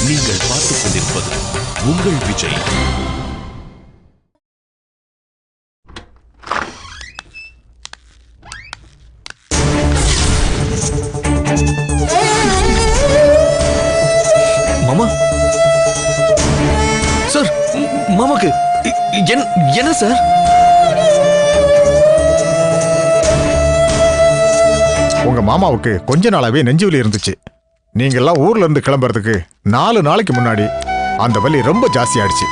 நீங்கள் பார்த்துக் கொண்டிருப்பது உங்கள் விஜய். மாமா சார், மாமாக்கு என்ன சார்? உங்க மாமாவுக்கு கொஞ்ச நாளாவே நெஞ்சு வலி இருந்துச்சு. நீங்கெல்லாம் ஊர்ல இருந்து கிளம்புறதுக்கு 4 நாளைக்கு முன்னாடி அந்த வலி ரொம்ப ஜாஸ்தி ஆயிடுச்சு.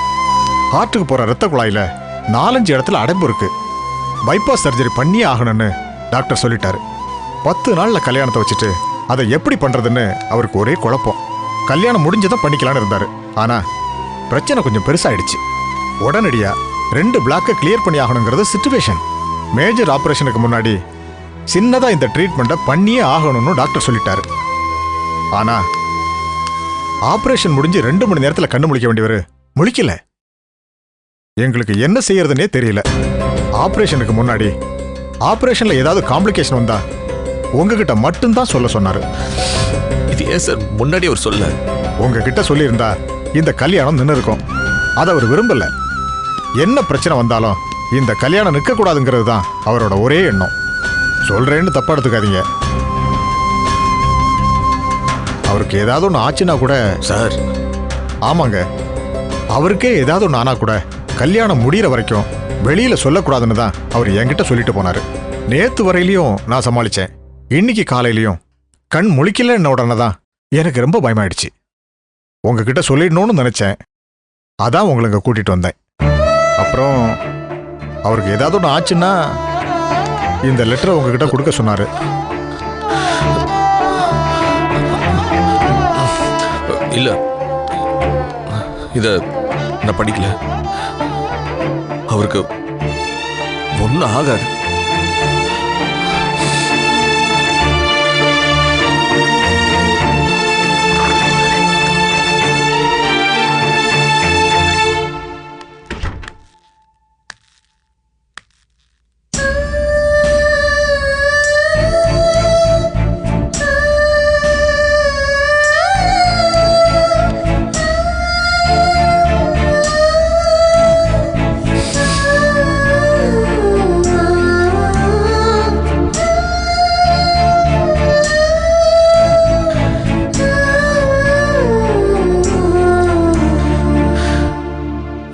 ஹார்ட்டுக்கு போற ரத்த குழாயில 4-5 இடத்துல அடைப்பு இருக்கு. பைபாஸ் சர்ஜரி பண்ணியே ஆகணும்னு டாக்டர் சொல்லிட்டாரு. 10 நாள்ல கல்யாணத்தை வச்சுட்டு அதை எப்படி பண்றதுன்னு அவருக்கு ஒரே குழப்பம். கல்யாணம் முடிஞ்சதும் பண்ணிக்கலான்னு இருந்தாரு. ஆனா பிரச்சனை கொஞ்சம் பெருசாயிடுச்சு. உடனடியா 2 பிளாக்கை கிளியர் பண்ணி ஆகணுங்கிறது சிச்சுவேஷன். மேஜர் ஆபரேஷனுக்கு முன்னாடி சின்னதா இந்த ட்ரீட்மெண்ட்டை பண்ணியே ஆகணும்னு டாக்டர் சொல்லிட்டாரு. ஆனா ஆபரேஷன் முடிஞ்சு 2 மணி நேரத்துல கண்ணு முழிக்க வேண்டியவர் முழிக்கல. எங்களுக்கு என்ன செய்யறதுன்னே தெரியல. ஆபரேஷனுக்கு முன்னாடி ஆபரேஷன்ல ஏதாவது காம்ப்ளிகேஷன் வந்தா உங்ககிட்ட மட்டும்தான் சொல்ல சொன்னாரு. இது ஏன் சார் முன்னாடி அவர் சொல்ல? உங்ககிட்ட சொல்லியிருந்தா இந்த கல்யாணம் நின்று இருக்கும். அதை அவர் விரும்பல. என்ன பிரச்சனை வந்தாலும் இந்த கல்யாணம் நிற்க கூடாதுங்கிறது தான் அவரோட ஒரே எண்ணம். சொல்றேன்னு தப்பா எடுத்துக்காதீங்க. அவருக்கு ஏதாவது ஒன்று ஆச்சுன்னா கூட சார். ஆமாங்க, அவருக்கே ஏதாவது ஒன்று ஆனா கூட கல்யாணம் முடிகிற வரைக்கும் வெளியில சொல்லக்கூடாதுன்னு தான் அவர் என்கிட்ட சொல்லிட்டு போனாரு. நேத்து வரையிலையும் நான் சமாளிச்சேன். இன்னைக்கு காலையிலையும் கண் முழிக்கலன்ன உடனே தான் எனக்கு ரொம்ப பயமாயிடுச்சு. உங்ககிட்ட சொல்லிடணும்னு நினைச்சேன். அதான் உங்களை கூட்டிட்டு வந்தேன். அப்புறம் அவருக்கு ஏதாவது ஒன்று ஆச்சுன்னா இந்த லெட்டரை உங்ககிட்ட கொடுக்க சொன்னாரு. இல்ல, இத நான் படிக்கல. அவருக்கு ஒன்னும் ஆகாது.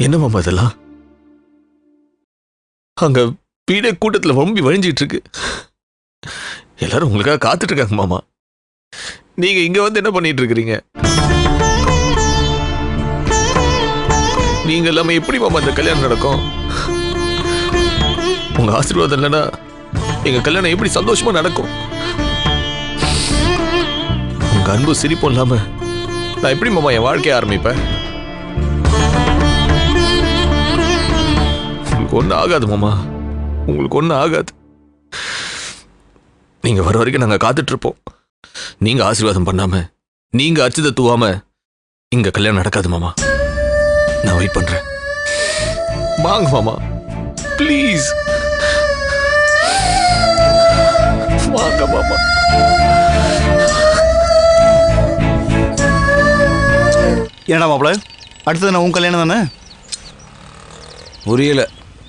என்ன மாமா இதெல்லாம்? அங்க வீட கூட்டத்துல வம்பி வழிஞ்சிட்டு இருக்கு. எல்லாரும் உங்களுக்காக காத்துட்டு இருக்காங்க மாமா. நீங்க இங்க வந்து என்ன பண்ணிட்டு இருக்கிறீங்க? நீங்க எல்லாமே எப்படி மாமா இந்த கல்யாணம் நடக்கும்? உங்க ஆசீர்வாதம் இல்லைன்னா எங்க கல்யாணம் எப்படி சந்தோஷமா நடக்கும்? உங்க அன்பு சிரிப்பும் இல்லாம நான் எப்படி மாமா என் வாழ்க்கைய ஆரம்பிப்பேன்? ஒன்னும் ஆகாது மாமா, உங்களுக்கு ஒன்னும் ஆகாது. நீங்க வர வரைக்கும் நாங்க காத்துட்டு இருப்போம். நீங்க ஆசீர்வாதம் பண்ணாம, நீங்க அர்ச்சதை தூவாம இங்க கல்யாணம் நடக்காது மாமா. நான் வெயிட் பண்றேன். வாங்க மாமா, ப்ளீஸ் வாங்க மாமா. என்னடா மாப்பிள்ள, அடுத்தது நான் உன் கல்யாணம் தானே? புரியல.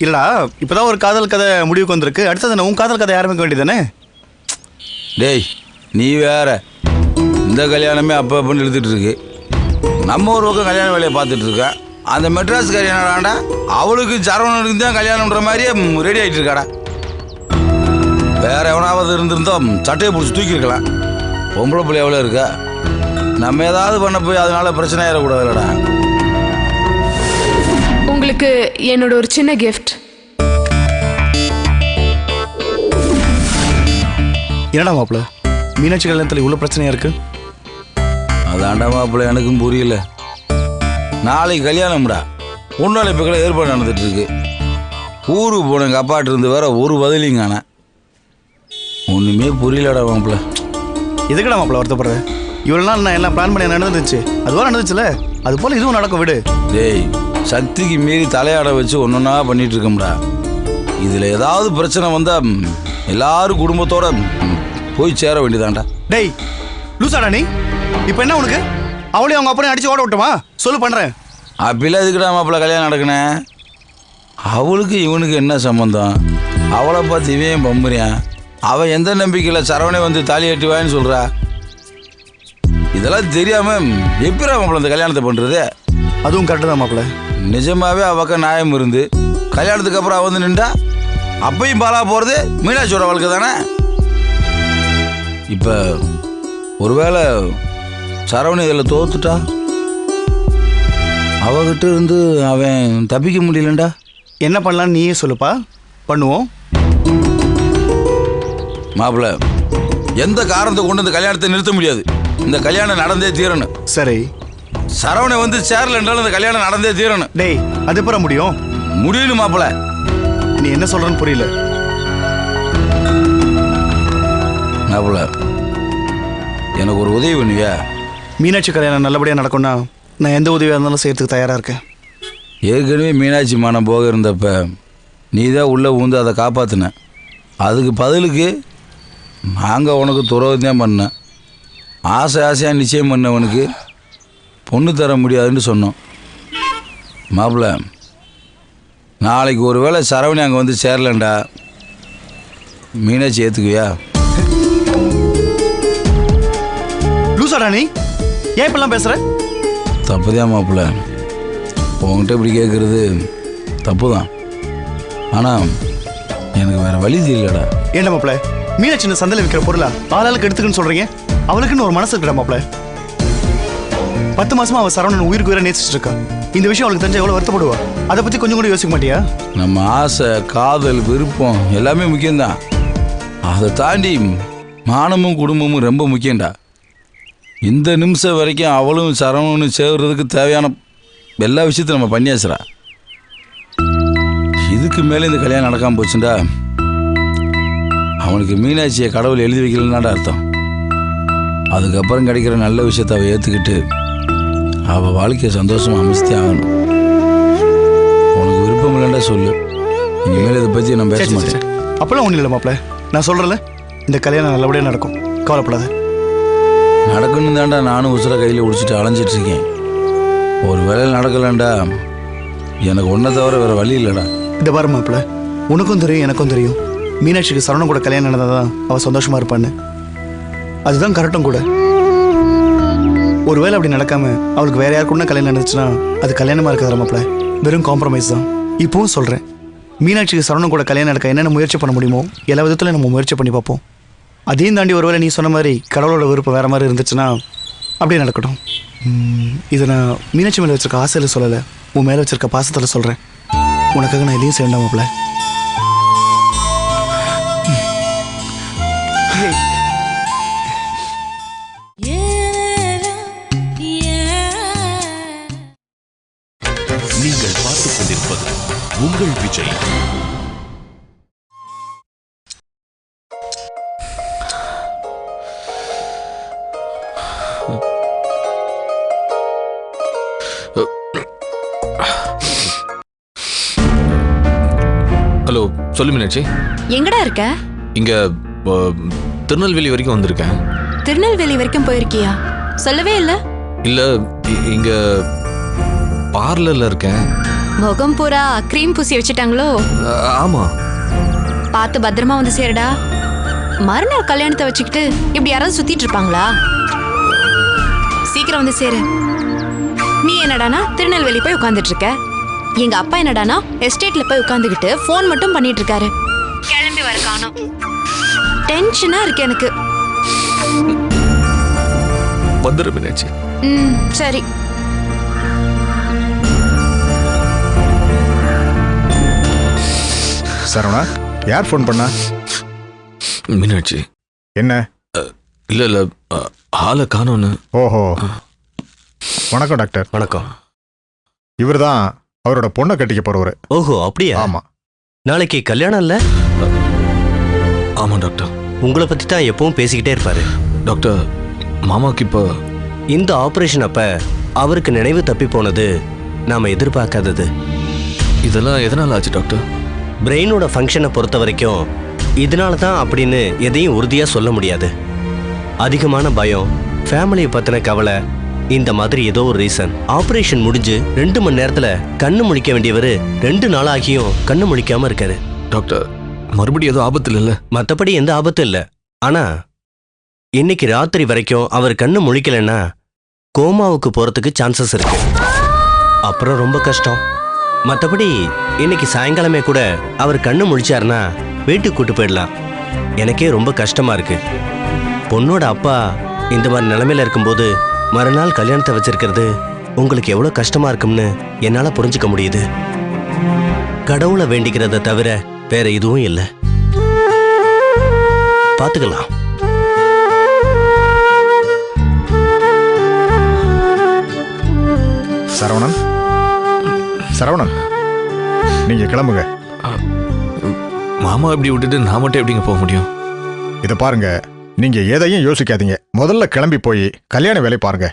இல்லடா, இப்போதான் ஒரு காதல் கதை முடிவுக்கு வந்திருக்கு. அடுத்தது நான் உன் காதல் கதை ஆரம்பிக்க வேண்டியதானே? டேய், நீ வேற. இந்த கல்யாணமே அப்போ அப்படின்னு இழுத்துட்டு இருக்கு. நம்ம ஒரு பக்கம் கல்யாண வேலையை பார்த்துட்டு இருக்கேன். அந்த மெட்ராஸ் கல்யாணம் ஆண்டா அவளுக்கு சரவணனுக்கு தான் கல்யாணம்ன்ற மாதிரியே ரெடி ஆகிட்டு இருக்காடா. வேற எவனாவது இருந்திருந்தோம் சட்டையை பிடிச்சி தூக்கியிருக்கலாம். பொம்பளை பிள்ளை எவ்வளோ இருக்கா? நம்ம ஏதாவது பண்ண போய் அதனால பிரச்சனை ஆயிடக்கூடாதுல்லடா. உங்களுக்கு என்னோட ஒரு சின்ன கிஃப்ட். என்னடா மாப்பிள்ள, மீனாட்சி கல்யாணத்தில் இவ்வளோ பிரச்சனையா இருக்கு? அதாண்டா மாப்பிள்ள, எனக்கும் புரியல. நாளைக்கு கல்யாணம்டா, பொண்ணு அழைப்புகளை ஏற்பாடு நடந்துட்டு இருக்கு. ஊருக்கு போன எங்கள் அப்பாட்டு இருந்து வேற ஒரு பதிலையும் காண. ஒன்றுமே புரியலடா மாப்பிள்ள. எதுக்கடா மாப்பிள்ள வருத்தப்படுற? இவ்வளோ நாள் நான் எல்லாம் பிளான் பண்ணி நடந்துச்சு, அதுவாக நடந்துச்சுல, அது போல் இதுவும் நடக்கும், விடு. டேய், சக்திக்கு மீறி தலையாட வச்சு ஒன்றொன்னா பண்ணிட்டு இருக்கோம்டா. இதில் ஏதாவது பிரச்சனை வந்தால் எல்லாரும் குடும்பத்தோட போய் சேர வேண்டியதாண்டா. டேய் லூசாடா நீ, இப்போ என்ன உனக்கு? அவளையும் அவங்க அப்பனையும் அடிச்சு ஓட விட்டுமா? சொல்லு பண்ணுறேன். அப்படிலாம் எதுக்குடா மாப்பிள்ள கல்யாணம் நடக்குனேன்? அவளுக்கு இவனுக்கு என்ன சம்மந்தம்? அவளை பார்த்து இவன் பம்புறியான். அவன் எந்த நம்பிக்கையில் சரவணை வந்து தாலி கட்டுவான்னு சொல்கிறா. இதெல்லாம் தெரியாமல் எப்படா மாப்பிள்ள இந்த கல்யாணத்தை பண்ணுறது? அதுவும் கரெக்டு தான் மாப்பிள்ள. நிஜமாவே அவக்க நியாயம் இருந்து கல்யாணத்துக்கு அப்புறம் அவ வந்து நின்றா அப்பையும் பாலா போகிறது மீனாட்சியோட வாழ்க்கை தானே. இப்போ ஒருவேளை சரவணி இதில் தோத்துட்டா அவகிட்ட இருந்து அவன் தப்பிக்க முடியலண்டா. என்ன பண்ணலான்னு நீயே சொல்லுப்பா, பண்ணுவோம். மாப்பிள்ள எந்த காரணத்தை கொண்டு இந்த கல்யாணத்தை நிறுத்த முடியாது. இந்த கல்யாணம் நடந்தே தீரணும். சரி, சரவணை வந்து சேரல என்றாலும் இந்த கல்யாணம் நடந்தே தீரணும். டேய் அது எப்பறம் முடியும்? முடியணும் மாப்பிள்ள. நீ என்ன சொல்றன்னு புரியல. மாப்பிள்ள எனக்கு ஒரு உதவி பண்ணுவியா? மீனாட்சி கல்யாணம் நல்லபடியாக நடக்கும்னா நான் எந்த உதவியாக இருந்தாலும் செய்யறதுக்கு தயாராக இருக்கேன். ஏற்கனவே மீனாட்சி மனம் போக இருந்தப்ப நீ தான் உள்ளே ஊந்து அதை காப்பாற்றின. அதுக்கு பதிலுக்கு நாங்கள் உனக்கு துறவுதான் பண்ணேன். ஆசையாக நிச்சயம் பண்ணவனுக்கு பொண்ணு தர முடியாதுன்னு சொன்னோம். மாப்பிள்ள நாளைக்கு ஒரு வேளை சரவணி அங்கே வந்து சேரலண்டா மீனாட்சி ஏற்றுக்குவியா? லூசாடா நீ? ஏன் இப்பெல்லாம் பேசுற? தப்புதான் மாப்பிள்ள, உங்ககிட்ட இப்படி கேட்குறது தப்பு தான். ஆனால் எனக்கு வேறு வழி தெரியலடா. என்ன மாப்பிள்ள, மீனாட்சி இந்த சந்தையில் விற்கிற பொருளா ஆளாளுக்கு எடுத்துக்குன்னு சொல்கிறீங்க? அவளுக்குன்னு ஒரு மனசு இருக்குடா மாப்பிள்ள. 10 மாசமா அவள் சரவணன் உயிருக்கு உயிரை நேசிச்சுட்டு இருக்கா. இந்த விஷயம் அவளுக்கு தெரிஞ்சா எவ்வளோ வருத்தப்படுவா? அதை பற்றி கொஞ்சம் கூட யோசிக்க மாட்டியா? நம்ம ஆசை, காதல், விருப்பம் எல்லாமே முக்கியம்தான். அதை தாண்டி மானமும் குடும்பமும் ரொம்ப முக்கியம்டா. இந்த நிமிஷம் வரைக்கும் அவளும் சரவணனும் சேர்றதுக்கு தேவையான எல்லா விஷயத்தையும் நம்ம பண்ணியாச்சுடா. இதுக்கு மேலே இந்த கல்யாணம் நடக்காமல் போச்சுண்டா அவனுக்கு மீனாட்சியை கடவுள் எழுதி வைக்கலன்னாடா அர்த்தம். அதுக்கப்புறம் கிடைக்கிற நல்ல விஷயத்தை அவள் ஏற்றுக்கிட்டு அவள் வாழ்க்கையை சந்தோஷமாக அமைச்சே ஆகணும். உனக்கு விருப்பம் இல்லைண்டா சொல்லு, இனிமேல் இதை பற்றி நான் பேச மாட்டேன். அப்பெல்லாம் ஒன்றும் இல்லை மாப்பிள்ள, நான் சொல்கிறேன்ல இந்த கல்யாணம் நல்லபடியாக நடக்கும், கவலைப்படாத. நடக்கணும் தாண்டா நானும் உசுரை கையில் உடிச்சிட்டு அலைஞ்சிட்ருக்கேன். ஒரு வேலையில் நடக்கலாண்டா எனக்கு ஒன்றை தவிர வேறு வழி இல்லைடா. இந்த பாரு மாப்பிள்ள, உனக்கும் தெரியும் எனக்கும் தெரியும் மீனாட்சிக்கு சரவணன் கூட கல்யாணம் நடந்தாதான் அவள் சந்தோஷமாக இருப்பான்னு. அதுதான் கரெக்டும் கூட. ஒருவேளை அப்படி நடக்காம அவளுக்கு வேற யாருக்குன்னா கல்யாணம் நடந்துச்சுன்னா அது கல்யாணமாக இருக்காது மாப்பிள்ள, வெறும் காம்ப்ரமைஸ் தான். இப்போவும் சொல்கிறேன், மீனாட்சிக்கு சரவணன் கூட கல்யாணம் நடக்க என்னென்ன முயற்சி பண்ண முடியுமோ எல்லா விதத்துலையும் நம்ம முயற்சி பண்ணி பார்ப்போம். அதையும் தாண்டி ஒருவேளை நீ சொன்ன மாதிரி கடவுளோட விருப்பம் வேறு மாதிரி இருந்துச்சுன்னா அப்படியே நடக்கட்டும். இதை நான் மீனாட்சி மேலே வச்சிருக்க ஆசையில் சொல்லலை, உன் மேலே வச்சிருக்க பாசத்தில் சொல்கிறேன். உனக்காக நான் எதையும் செய்ய வேண்டாம் மாப்பிள்ள. நீங்கள் பார்த்துக் கொண்டிருப்பது உங்கள் விஜய். ஹலோ, சொல்லு மீனாட்சி. எங்கடா இருக்க? இங்க திருநெல்வேலி வரைக்கும் வந்திருக்கேன். திருநெல்வேலி வரைக்கும் போயிருக்கியா? சொல்லவே இல்ல. இல்ல, இங்க பார்லர்ல இருக்கேன். முகம் பூரா க்ரீம் பூசி வச்சுட்டாங்களோ? ஆமா. பார்த்து பத்திரமா வந்து சேருடா. மறுநாள் கல்யாணத்தை வச்சுக்கிட்டு இப்படி யாராவது சுத்திட்டு இருப்பாங்களா? சீக்கிரம் வந்து சேரு. நீ என்னடானா திருநெல்வேலி போய் உட்காந்துட்டு இருக்க. எங்க அப்பா என்னடானா எஸ்டேட்ல போய் உட்காந்துக்கிட்டு போன் மட்டும் பண்ணிட்டு இருக்காரு. கிளம்பி வர காணோம். டென்ஷனா இருக்கு எனக்கு. வந்துரு மீனாட்சி. சரி. சரவணா, யார் ஃபோன் பண்ணா? மீனாட்சி. என்ன? இல்ல இல்ல, ஆளை காணோன்னு. ஓஹோ, வணக்கம் டாக்டர். வணக்கம். இவர் தான் அவரோட பொண்ணை கட்டிக்க போறவரு. ஓஹோ, அப்படியா? ஆமா. நாளைக்கு கல்யாணம் இல்ல? ஆமா டாக்டர். உங்களை பத்தி தான் எப்பவும் பேசிக்கிட்டே இருப்பாரு. டாக்டர், மாமாக்கு இப்போ இந்த ஆபரேஷன் அப்ப அவருக்கு நினைவு தப்பி போனது நாம எதிர்பார்க்காதது. இதெல்லாம் எதனால ஆச்சு டாக்டர்? பிரெயினோட ஃபங்க்ஷனை பொறுத்த வரைக்கும் இதனால தான் அப்படின்னு எதையும் உறுதியாக சொல்ல முடியாது. அதிகமான பயம், ஃபேமிலியை பற்றின கவலை, இந்த மாதிரி ஏதோ ஒரு ரீசன். ஆபரேஷன் முடிஞ்சு 2 மணி நேரத்துல கண்ணு முழிக்க வேண்டியவர் 2 நாள் ஆகியும் கண்ணு முழிக்காம இருக்காரு. டாக்டர், மறுபடியும் ஏதோ ஆபத்து இல்லைல்ல? மற்றபடி எந்த ஆபத்தும் இல்லை. ஆனா இன்னைக்கு ராத்திரி வரைக்கும் அவர் கண்ணு முழிக்கலைன்னா கோமாவுக்கு போறதுக்கு சான்சஸ் இருக்கு. அப்புறம் ரொம்ப கஷ்டம். மற்றபடி இன்னைக்கு சாயங்காலமே கூட அவர் கண்ணு முழிச்சாருன்னா வீட்டுக்கு கூட்டு போயிடலாம். எனக்கே ரொம்ப கஷ்டமா இருக்கு. பொண்ணோட அப்பா இந்த மாதிரி நிலைமையில இருக்கும்போது மறுநாள் கல்யாணத்தை வச்சிருக்கிறது உங்களுக்கு எவ்வளவு கஷ்டமா இருக்கும்னு என்னால புரிஞ்சுக்க முடியுது. கடவுளை வேண்டிக்கிறத தவிர வேற எதுவும் இல்லை. பார்த்துக்கலாம். சரவணன், நீங்க கிளம்புங்க. மாமா இப்படி விட்டுட்டு நான் மட்டும் எப்படிங்க போக முடியும்? இதை பாருங்க, நீங்க எதையும் யோசிக்காதீங்க. முதல்ல கிளம்பி போய் கல்யாண வேலை பாருங்க.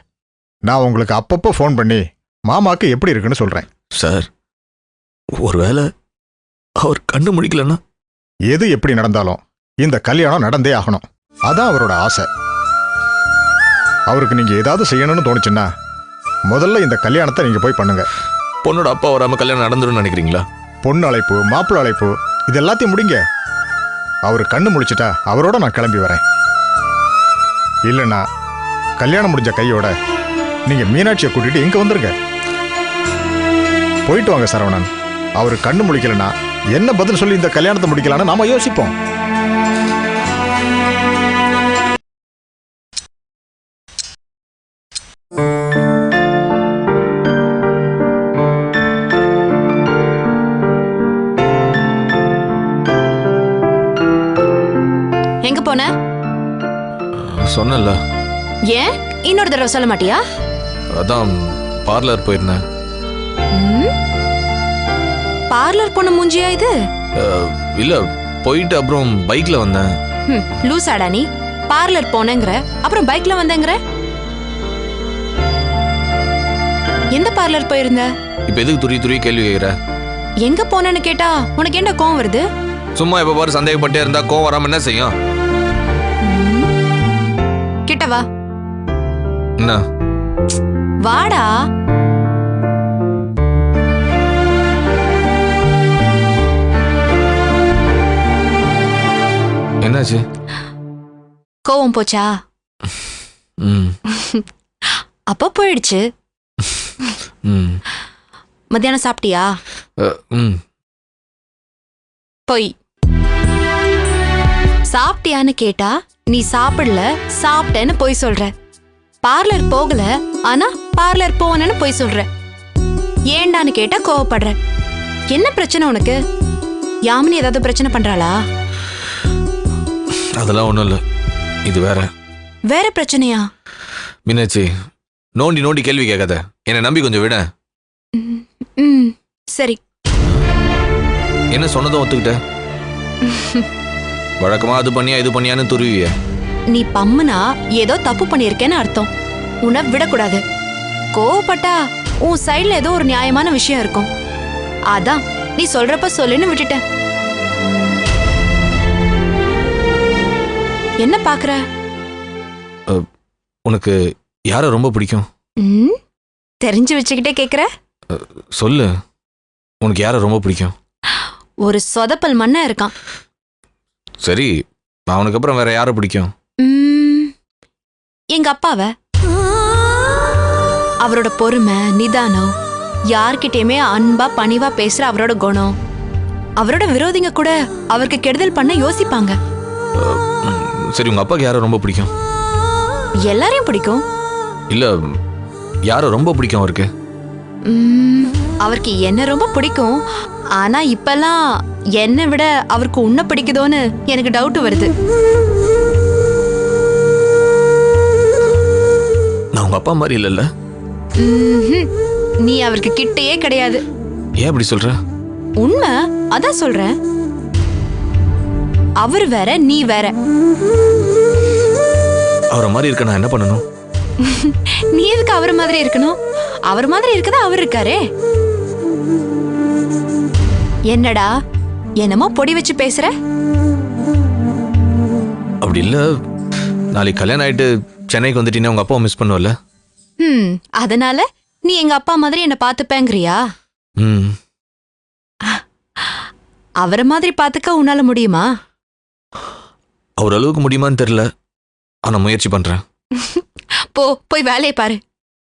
நான் உங்களுக்கு அப்பப்போ ஃபோன் பண்ணி மாமாக்கு எப்படி இருக்குன்னு சொல்றேன். சார், ஒருவேளை அவர் கண்ணு முடிக்கலன்னா? எது எப்படி நடந்தாலும் இந்த கல்யாணம் நடந்தே ஆகணும். அதான் அவரோட ஆசை. அவருக்கு நீங்க ஏதாவது செய்யணும்னு தோணுச்சுன்னா முதல்ல இந்த கல்யாணத்தை நீங்க போய் பண்ணுங்க. பொண்ணோட அப்பா வராம கல்யாணம் நடந்துடும் நினைக்கிறீங்களா? பொண்ணு அழைப்பு, மாப்பிள்ளை அழைப்பு, இது எல்லாத்தையும் முடிங்க. அவர் கண்ணு முடிச்சிட்டா அவரோட நான் கிளம்பி வரேன். இல்லைன்னா கல்யாணம் முடிஞ்ச கையோட நீங்க மீனாட்சியை கூட்டிட்டு இங்க வந்துருங்க. போயிட்டு வாங்க சரவணன். அவரு கண்ணு முடிக்கலன்னா என்ன பதில் சொல்லி இந்த கல்யாணத்தை முடிக்கலான்னு நாம யோசிப்போம். எங்க போன? சொன்னல. ஏன் இன்னொரு தடவை சொல்ல மாட்டியா? அதான் பார்லர் போயிருந்தேன். பார்லர் போன மூஞ்சியா இது? இல்ல, போயிட்டு அப்புறம் பைக்ல வந்தேன். லூசாடா நீ? பார்லர் போனேங்கிற, அப்புறம் பைக்ல வந்தேங்கிற. எந்த பார்லர் போயிருந்த? இப்ப எதுக்கு துரி துரி கேள்வி கேக்குற? எங்க போனேன்னு கேட்டா உனக்கு என்ன கோவம் வருது? சும்மா எப்ப பாரு சந்தேகப்பட்டே இருந்தா கோவம் வராம என்ன செய்யும்? கிட்ட வா. என்ன? வாடா. என்னாச்சு? கோவம் போச்சா? அப்ப போயிடுச்சு. மத்தியானம் சாப்பிட்டியா? போய் சாப்பிட்டியான்னு கேட்டா நீ சாப்பிடல, சாப்பிட்டேன்னு போய் சொல்ற. பார்லர் போகல, ஆனா பார்லர் போனேன்னு போய் சொல்ற. ஏண்டான்னு கேட்டா கோவப்படுற. என்ன பிரச்சனை உனக்கு? யாமினி ஏதாவது பிரச்சனை பண்றாளா? அதெல்லாம் ஒண்ணும் இல்ல. இது வேற. வேற பிரச்சனையா? மீனாட்சி, நோண்டி நோண்டி கேள்வி கேட்காத. என்னை நம்பி கொஞ்சம் விட. சரி. என்ன சொன்னதும் ஒத்துக்கிட்ட? வழக்கமா அது பண்ணியா இது பண்ணியான்னு துருவிய. நீ பம்முனா ஏதோ தப்பு பண்ணியிருக்கேன்னு அர்த்தம். உன்னை விடக்கூடாது. கோவப்பட்டா உன் சைடுல ஏதோ ஒரு நியாயமான விஷயம் இருக்கும். அதான் நீ சொல்றப்ப சொல்லுன்னு விட்டுட்டேன். என்ன பாக்குற? உனக்கு யார ரொம்ப பிடிக்கும்? தெரிஞ்சு வச்சுக்கிட்டே கேக்குற? சொல்லு, உனக்கு யார ரொம்ப பிடிக்கும்? ஒரு சொதப்பல் மண்ணா இருக்கான். சரி, அவனுக்கு அப்புறம் வேற யார பிடிக்கும்? எங்க அப்பாவ. அவரோட பொறுமை, நிதானம், யார்கிட்டயுமே அன்பா பணிவா பேசுற அவரோட குணம். அவரோட விரோதிங்க கூட அவருக்கு கெடுதல் பண்ண யோசிப்பாங்க. சரி, உங்க அப்பாக்கு யார ரொம்ப பிடிக்கும்? எல்லாரையும் பிடிக்கும். இல்ல, யார ரொம்ப பிடிக்கும் அவருக்கு? அவருக்கு என்ன ரொம்ப பிடிக்கும். ஆனா இப்பெல்லாம் என்னை விட அவருக்கு உன்னை பிடிக்குதோன்னு எனக்கு டவுட் வருது. நான் உங்க அப்பா மாதிரி இல்லல்ல? நீ அவருக்கு கிட்டையே கிடையாது. ஏன் அப்படி சொல்ற? உண்மை, அதான் சொல்றேன். அவர் வேற, நீ வேற. அவரை மாதிரி இருக்க நான் என்ன பண்ணணும்? நீ எதுக்கு அவர் மாதிரி இருக்கணும்? அவர் மாதிரி இருக்கதா அவர் இருக்காரே. என்னடா என்னமோ பொடி வச்சு பேசுற? அப்படி இல்ல, நாளைக்கு கல்யாணம் ஆயிட்டு சென்னைக்கு வந்துட்டீங்கன்னா உங்க அப்பாவை மிஸ் பண்ணுவல? அதனால நீ எங்க அப்பா மாதிரி என்ன பாத்துப்பேங்கிறியா? ம் அவரை மாதிரி பாத்துக்க உன்னால முடியுமா? அவர் அளவுக்கு முடியுமான்னு தெரியல, ஆனா முயற்சி பண்றேன். போய் வேலையை பாரு.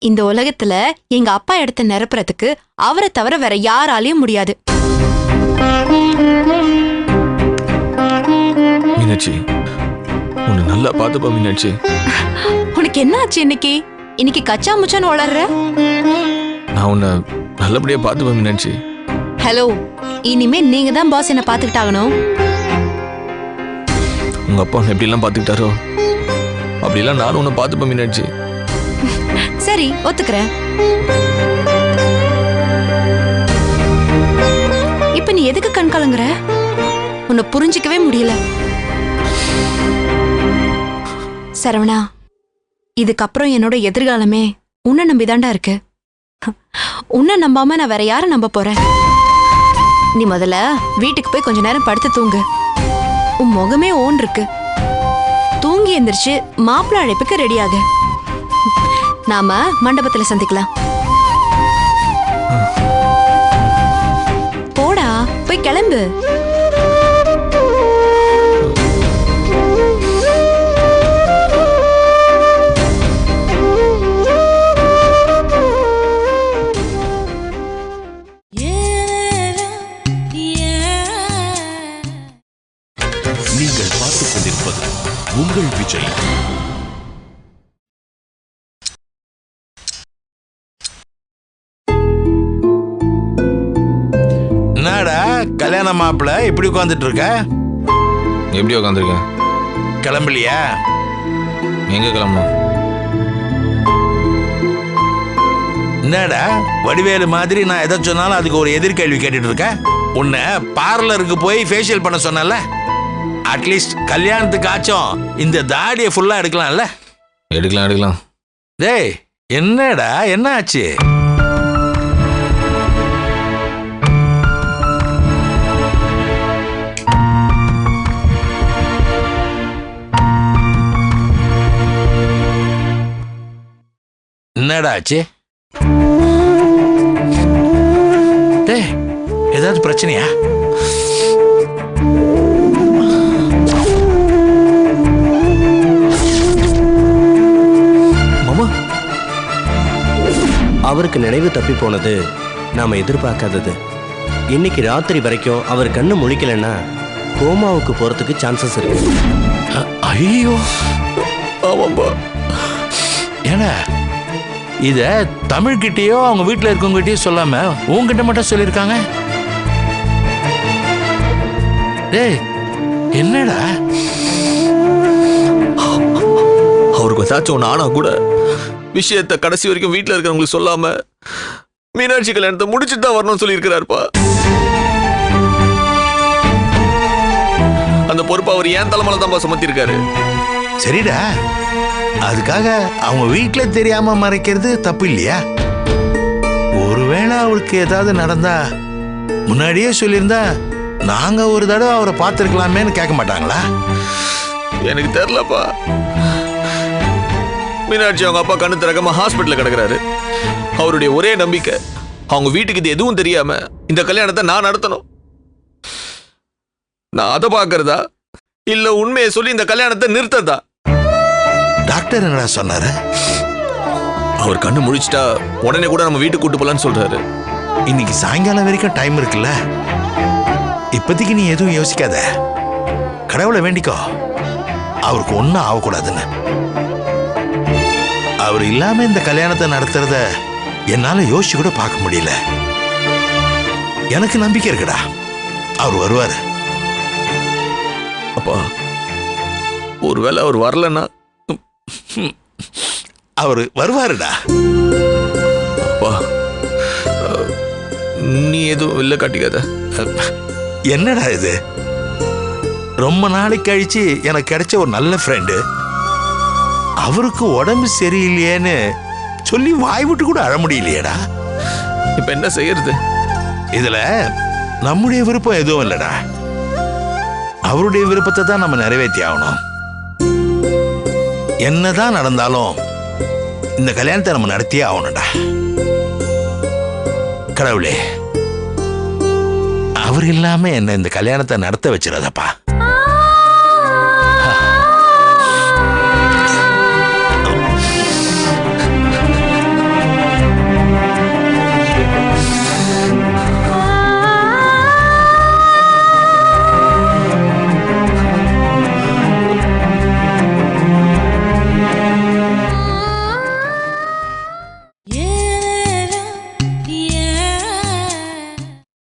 இந்த உலகத்துல எங்க அப்பா இடத்த நிரப்புறதுக்கு அவரை தவிர வேற யாராலையும் முடியாது. மீனாட்சி, உன்னை நல்லா பாத்துப்பா மீனாட்சி. உனக்கு என்ன ஆச்சு இன்னைக்கு? இன்னைக்கு கச்சா முச்சான்னு வளர்ற. நான் உன்னை நல்லபடியா பாத்துப்பா மீனாட்சி. ஹலோ, இனிமே நீங்க தான் பாஸ் என்ன பாத்துக்கிட்டாகணும். உங்க அப்பா உன்னை எப்படிலாம் பாத்துக்கிட்டாரோ அப்படிலாம் நானும் உன்னை பாத்துப்பேன் மீனாட்சி. சரி, ஒத்துக்கிறேன். இப்ப நீ எதுக்கு கண் கலங்குற? உன்னை புரிஞ்சிக்கவே முடியல. சரவணா, இதுக்கப்புறம் என்னோட எதிர்காலமே உன்னை நம்பிதாண்டா இருக்கு. உன்னை நம்பாம நான் வேற யாரை நம்ப போறேன்? நீ முதல்ல வீட்டுக்கு போய் கொஞ்ச நேரம் படுத்து தூங்கு. உன் முகமே ஓன் இருக்கு. தூங்கி எந்திரிச்சு மாப்பிள்ளை அழைப்புக்கு ரெடி ஆகு. நாம மண்டபத்துல சந்திக்கலாம். போடா, போய் கிளம்பு. நீங்கள் பார்த்துக் கொண்டிருப்பது உங்கள் விஜய். என்னடா கல்யாண மாப்பிள்ள இப்படி உட்காந்துட்டு இருக்க? எப்படி உட்காந்துருக்கேன்? கிளம்பலையா? எங்க கிளம்பணும்? என்னடா வடிவேலு மாதிரி நான் எதை சொன்னாலும் அதுக்கு ஒரு எதிர்கேள்வி கேட்டுட்டு இருக்கேன். உன்னை பார்லருக்கு போய் ஃபேஷியல் பண்ண சொன்னல, அட்லீஸ்ட் கல்யாணத்துக்கு ஆச்சும் இந்த தாடியை ஃபுல்லா எடுக்கலாம்ல? எடுக்கலாம். டேய், என்னடா என்ன ஆச்சு? என்னடா ஆச்சு? டேய், ஏதாவது பிரச்சனையா? மாமா, அவருக்கு நினைவு தப்பி போனது நாம எதிர்பார்க்காதது. இன்னைக்கு ராத்திரி வரைக்கும் அவர் கண்ணு முழிக்கலன்னா கோமாவுக்கு போறதுக்கு சான்சஸ் இருக்கு. ஐயோ, ஆமாம்பா. ஏன்னா இத தமிழ்கிட்டயோ அவங்க வீட்டுல இருக்கவங்ககிட்டயோ சொல்லாம உங்ககிட்ட மட்டும் சொல்லியிருக்காங்க. டேய், என்னடா? அவருக்கு ஏதாச்சும் ஒன்று ஆனா கூட விஷயத்தை கடைசி வரைக்கும் வீட்டில் இருக்கிறவங்களுக்கு சொல்லாம மீனாட்சி கல்யாணத்தை முடிச்சுட்டு தான் வரணும்னு சொல்லியிருக்கிறாருப்பா. அந்த பொறுப்பு அவர் ஏன் தலைமையில தான் சுமத்திருக்காரு. சரிடா, அதுக்காக அவங்க வீட்டுல தெரியாம மறைக்கிறது தப்பு இல்லையா? ஒருவேளை அவளுக்கு ஏதாவது நடந்தா முன்னாடியே சொல்லியிருந்தா நாங்க ஒரு தடவை அவரை பார்த்துருக்கலாமேன்னு கேட்க மாட்டாங்களா? எனக்கு தெரியலப்பா. மீனாட்சி அவங்க அப்பா கண்ணு திறக்காம ஹாஸ்பிட்டல்ல கிடக்குறாரு. அவருடைய ஒரே நம்பிக்கை அவங்க வீட்டுக்கு இது எதுவும் தெரியாம இந்த கல்யாணத்தை நான் நடத்தணும். நான் அதை பாக்குறதா இல்ல உண்மையை சொல்லி இந்த கல்யாணத்தை நிறுத்ததா? டாக்டர் என்னடா சொன்னாரு? அவர் கண்ணு முழிச்சிட்டா உடனே கூட நம்ம வீட்டுக்கு கூட்டு போலான்னு சொல்றாரு. இன்னைக்கு சாயங்காலம் வரைக்கும் டைம் இருக்குல்ல, இப்போதைக்கு நீ எதுவும் யோசிக்காத. கடவுளை வேண்டிக்கோ, அவருக்கு ஒன்றும் ஆகக்கூடாதுன்னு. அவர் இல்லாம இந்த கல்யாணத்தை நடத்துறத என்னால யோசிச்சு கூட பார்க்க முடியல. எனக்கு நம்பிக்கை இருக்குடா, அவர் வருவாரு. அப்பா, ஒருவேளை அவர் வரலன்னா? அவர் வருவாருடா. அப்பா, நீ எதுவும் இல்லை காட்டிக்காத. என்னடா இது, ரொம்ப நாளைக்கு கழிச்சு எனக்கு கிடைச்ச ஒரு நல்ல ஃப்ரெண்டு, அவருக்கு உடம்பு சரியில்லையேன்னு சொல்லி வாய் விட்டு கூட அழ முடியலையேடா. இப்ப என்ன செய்யறது? இதுல நம்முடைய விருப்பம் எதுவும் இல்லடா, அவருடைய விருப்பத்தை தான் நம்ம நிறைவேற்றி ஆகணும். என்னதான் நடந்தாலும் இந்த கல்யாணத்தை நம்ம நடத்தியே ஆகணும்டா. கடவுளே, அவர் இல்லாம என்ன இந்த கல்யாணத்தை நடத்த வச்சிடாதப்பா.